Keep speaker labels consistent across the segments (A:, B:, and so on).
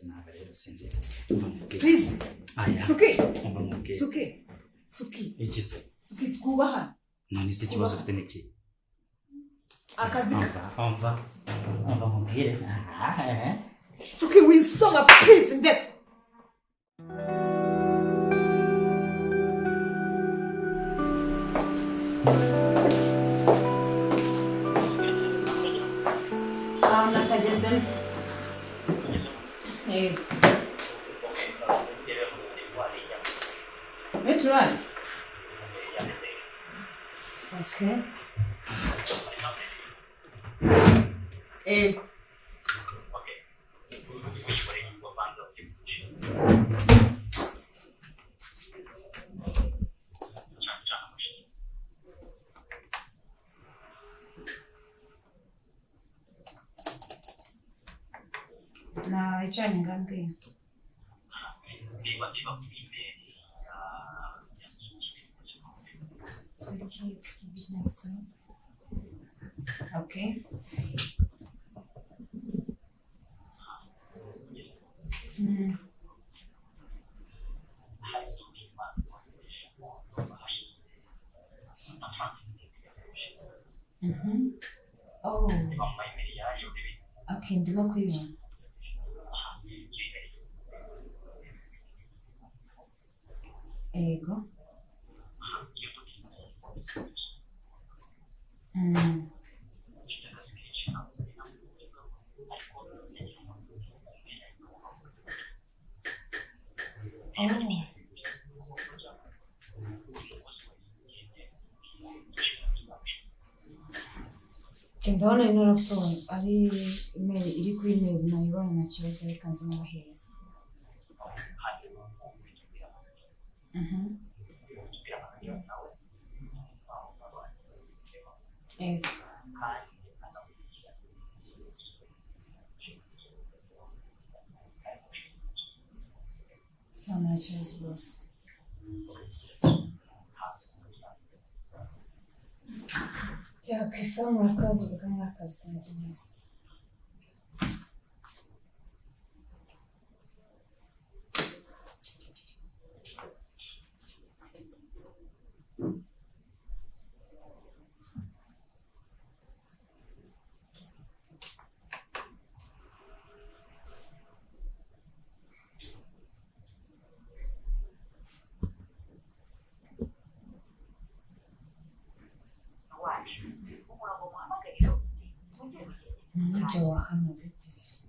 A: ntabwo rero sinzi umva mubwire
B: please TSUKI
A: umva mubwire
B: TSUKI
A: iki se
B: TSUKI twubaha
A: none se ikibazo ufite niki
B: akazi
A: umva mubwire
B: TSUKI winsoma please nde nakageze Metrolite. Okay. Na ichani ngambi. So you can business plan. Okay. Oh. Okay, ndimo kuyibona. Ego. Ndabona ino raporo ari email iri kuri email nayibonye na kibazo reka nzi n'abahereza. So much as was. Yeah, okay, so murakoze bukanga akazi kanjye neza. Manager wa hano biteje.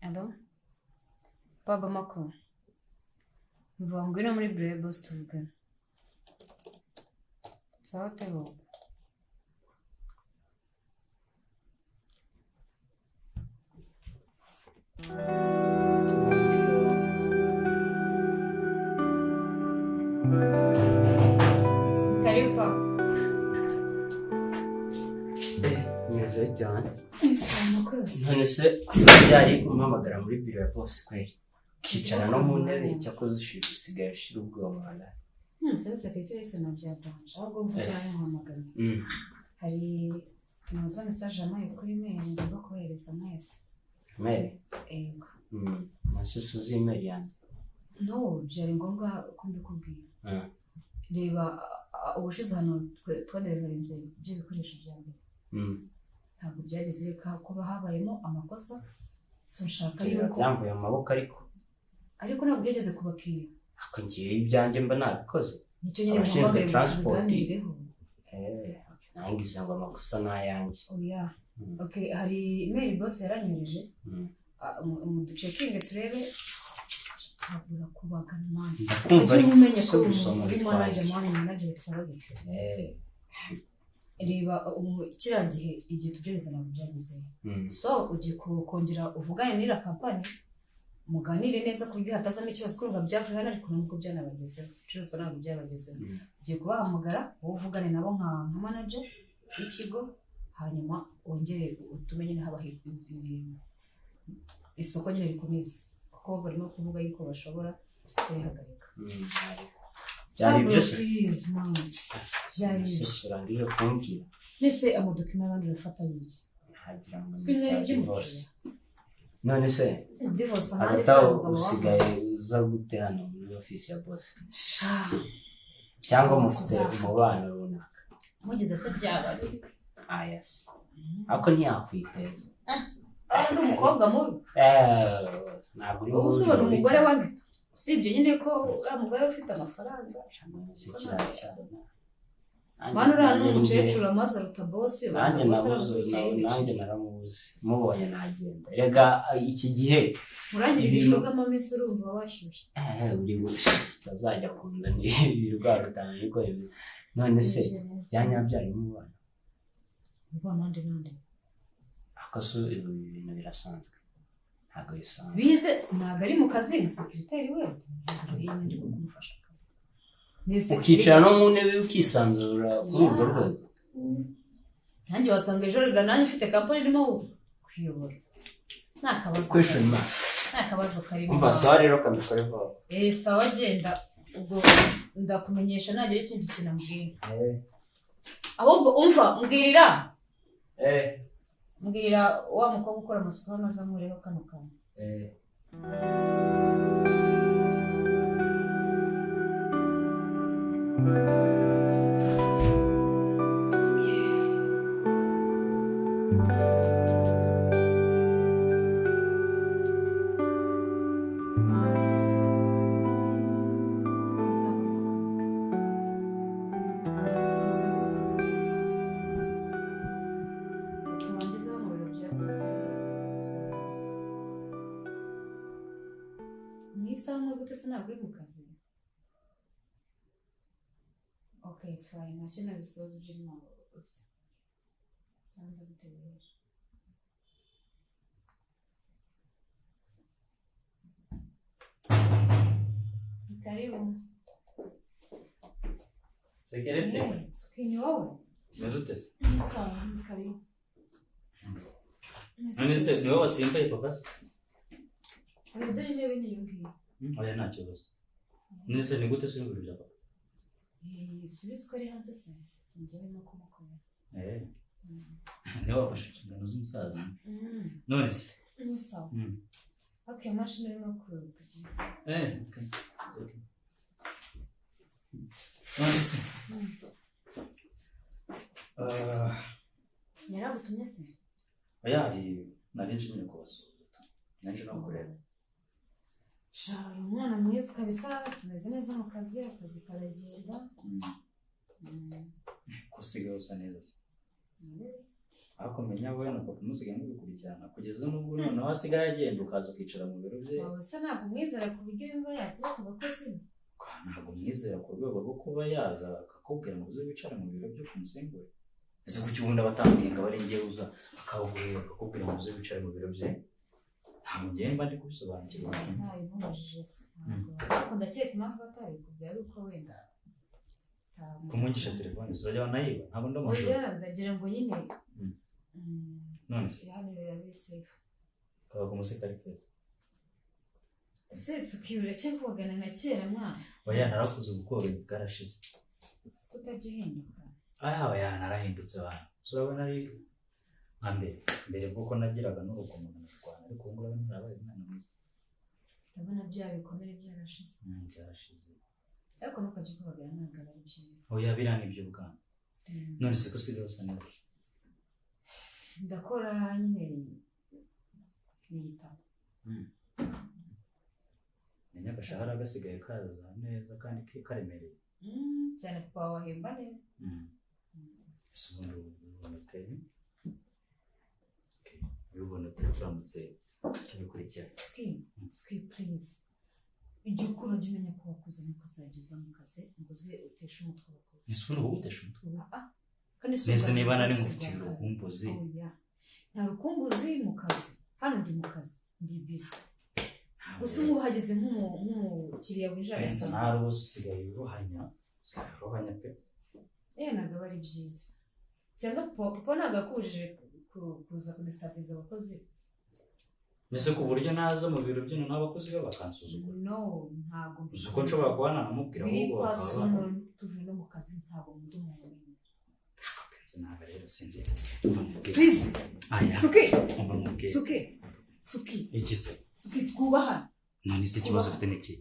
B: Hello? Baba Mako. Bivamo no muri Brebo tuvugana. Sawa tebo. Karibu Papa.
A: Meze cyane.
B: None
A: se byari kumpamagara muri biro ya boss kweri. Kicara no mu ntebe cyakoze usigaye ushira ubwoba na.
B: Sasa sekretari sana byatanje. Ahubwo mvujanye mpamagara. Hari nazo message amaye kuri mail ndimo kohereza mwese.
A: Mail?
B: Ego.
A: Nasusuza email yanjye.
B: No, byari ngombwa ko mbikubwira. Reba ubushize hano twadereverenze ibyo bikoresho bya mbere. Ntabwo byageze kuba habayemo amakosa so nshaka yuko
A: byamvuye mu maboko
B: ariko ntabwo byageze kubakira
A: ako ngiye ibyanjye mba nabikoze
B: nicyo nyine mu transport
A: nangize ngo amakosa n'ayanjye
B: oya okay hari email boss yaranyurije mu ducekinge turebe habura kubagana mani
A: kumva ari
B: umenye ko uri manager farabe riba kirangiye igihe tubyereza nabo byageze so ugiye kongera uvugane n'ira company muganire neza ku buryo hatazamo ikibazo kurumva byavuye hano ariko nubwo byanabagezeho ibicuruzwa ntabwo byabagezeho ugiye kubahamagara wowe uvugane nabo nka manager w'ikigo hanyuma wongere utume nyine haba isoko nyine rikomeza kuko barimo kuvuga yuko bashobora kurihagarika byari byose byari
A: urangije kumbwira
B: nese amadokima y'abandi bafatanye iki
A: hagira ngo ni divorce none se divorce usigaye uza gute hano muri office ya boss cyangwa mufite umubano runaka
B: mugeze se byabari
A: yes ako ntiyakwiteza
B: ari umukobwa mubi
A: ntabwo uri
B: ubusubira umugore wanjye usibye nyine ko umugore ufite amafaranga
A: si cyane cyane
B: Manu rano umucecuru amaze aruta boss
A: nanjye naramubuze mubonye nagenda rega iki gihe
B: murangira ibishogamo amese urumva washyushye
A: uri utazajya kunda n'ibirwara bitanga ariko none se byanyabyari mubana
B: nande
A: akaso ibintu birasanzwe ntabwo bisanzwe
B: bize ntabwo ari mu kazi ni secretary we ndi kumufasha akazi
A: ukicara no mu ntebe ukisanzura kuri urwo rwego
B: nanjye wasanga ejo riga nanjye ufite kampani irimo kuyobora nta kabazo karimo
A: umva sawa rero kamikore vuba
B: sawa genda ubwo ndakumenyesha nagira ikindi kintu ambwira ahubwo umva mbwirira wa mukobwa ukora amasuku hano aza nkureho kano kantu Okay, it's fine. Ntacyo nabisoza ibyo urimo gusa. Cyangwa bitegereje. Karibu.
A: Sekerete.
B: Sikini wowe.
A: Mezutese.
B: Sawa, karibu.
A: None se niwe wasimbaye papa se?
B: Oya dore jewe niyumviye.
A: Oya nta kibazo. None se ni gute suri ibintu bya papa?
B: Subiza ko ari hanze se njyewe no kumukora
A: niwe wafashe inshingano z'umusaza none se
B: ni sawa okay mashini irimo kuruka
A: okay none se
B: yaragutumye se
A: oya nari nshimye kubasura nanje no kureba
B: umwana mwiza kabisa tumeze neza mu kazi akazi karagenda
A: kusiga usa neza ariko menya wowe na papa musiga mubikurikirana kugeza n'ubwo none wasigaye agenda ukaza ukicara mu biro bye
B: wase ntabwo mwizera ku buryo yumva yatira ku bakozi
A: ntabwo mwizera ku rwego rwo kuba yaza akakubwira ngo uze wicare mu biro byo kumusimbura ese kuki ubundi abatambwiye ngo ari ngewe uza akakubwira ngo uze wicare mu biro bye ntabwo mba ndi kubisobanukirwa
B: ntabwo ariko ndakeka impamvu atarikubwira ari uko wenda
A: kumugisha telefone zirajya banayiba ntabwo ndamushobora
B: oya ndagira ngo nyine
A: none se
B: hano biri safe
A: kaba kumuseka ari keza
B: se tukibura cyo kuvugana na kera mwana
A: oya narakuze gukora bwarashize
B: utajya uhinduka
A: oya narahindutse bana urabona ari nka mbere kuko nagiraga n'urukundo mu Rwanda ariko ubu ngubu narabaye umwana mwiza
B: ndabona bya bikomere byarashize
A: byarashize
B: ariko ntukajya ukubagana ntabwo ari byiza
A: oya biriya ni ibyo bwana none se ko usigaye usa neza
B: ndakora nyine n'igitabo
A: menya agashahara gasigaye kaza neza kandi karemereye
B: cyane papa wahemba neza
A: ese ubundi ubona uteye ubona uteye turamutse tubikurikira
B: twi please ujye ukura ujye umenya ko wakoze mukazageza mu kazi ngo uze uteshe umutwe abakozi
A: ese ubundi wowe uteshe umutwe
B: nese
A: niba nari ngufitiye urukumbuzi
B: nta rukumbuzi mu kazi hano ndi mu kazi ndi busy gusa ubu hageze nk'umukiriya winjira
A: benza ntari ubuze usigaye uruhanya pe
B: ntabwo aba ari byiza cyangwa papa ntabwo akubujije kuza kudistabinga abakozi
A: mbese ku buryo naza mu biro byino n'abakozi be bakansuzugura
B: ntabwo
A: uzi ko nshobora kuba nanamubwira ahubwo bakaba
B: tuvuye no mu kazi ntabwo mundi umuntu
A: benza ntabwo rero sinzi
B: please TSUKI
A: iki se
B: TSUKI twubahana
A: none se ikibazo ufite n'iki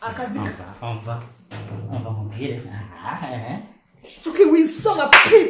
B: akazi
A: umva mubwire
B: TSUKI winsoma please